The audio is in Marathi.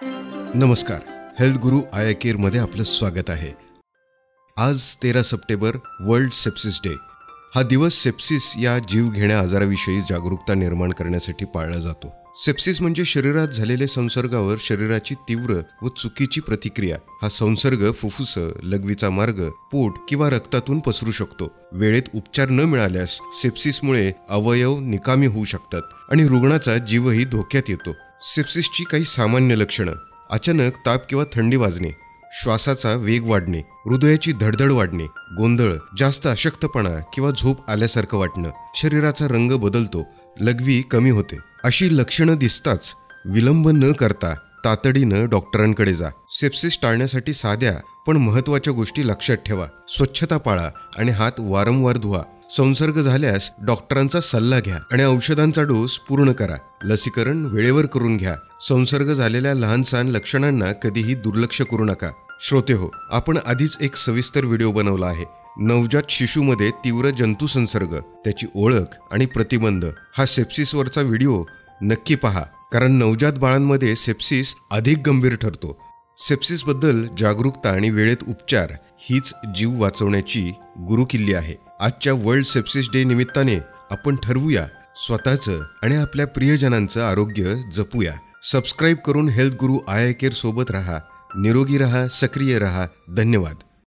नमस्कार, हेल्थ गुरु आय केअर मध्ये आपलं स्वागत आहे। आज 13 सप्टेंबर वर्ल्ड सेप्सिस डे। हा दिवस सेप्सिस या जीवघेण्या आजाराविषयी जागरूकता निर्माण करण्यासाठी पाळला जातो। सेप्सिस म्हणजे शरीरात झालेले संसर्गावर शरीराची तीव्र व चुकीची प्रतिक्रिया। हा संसर्ग फुफ्फुस, लघवीचा मार्ग, पोट किंवा रक्तातून पसरू शकतो। वेळेत उपचार न मिळाल्यास सेप्सिसमुळे अवयव निकामी होऊ शकतात आणि रुग्णाचा जीवही धोक्यात येतो। सेप्सिसची काही सामान्य लक्षणं: अचानक ताप किंवा थंडी वाजणे, श्वासाचा वेग वाढणे, हृदयाची धडधड वाढणे, गोंधळ, जास्त अशक्तपणा किंवा झोप आल्यासारखं वाटणं, शरीराचा रंग बदलतो, लघवी कमी होते। अशी लक्षणं दिसताच विलंब न करता तातडीनं डॉक्टरांकडे जा। सेप्सिस टाळण्यासाठी साध्या पण महत्त्वाच्या गोष्टी लक्षात ठेवा। स्वच्छता पाळा आणि हात वारंवार धुवा। संसर्ग झाल्यास डॉक्टरांचा सल्ला घ्या आणि औषधांचा डोस पूर्ण करा। लसीकरण वेळेवर करून घ्या। संसर्ग झालेल्या लहान-सहान लक्षणांना कधीही दुर्लक्ष करू नका। श्रोतेहो, आपण आधीच एक सविस्तर व्हिडिओ बनवला आहे। नवजात शिशूमध्ये तीव्र जंतू संसर्ग, त्याची ओळख आणि प्रतिबंध हा सेप्सिसवरचा व्हिडिओ नक्की पहा, कारण नवजात बाळांमध्ये सेप्सिस अधिक गंभीर ठरतो। सेप्सिसबद्दल जागरूकता आणि वेळेत उपचार हीच जीव वाचवण्याची गुरुकिल्ली आहे। आजच्या वर्ल्ड सेप्सिस डे निमित्ताने आपण ठरवूया, स्वतःचं आणि आपल्या प्रियजनांचं आरोग्य जपूया। सबस्क्राइब करून हेल्थ गुरु आय केअर सोबत रहा, निरोगी रहा, सक्रिय रहा। धन्यवाद।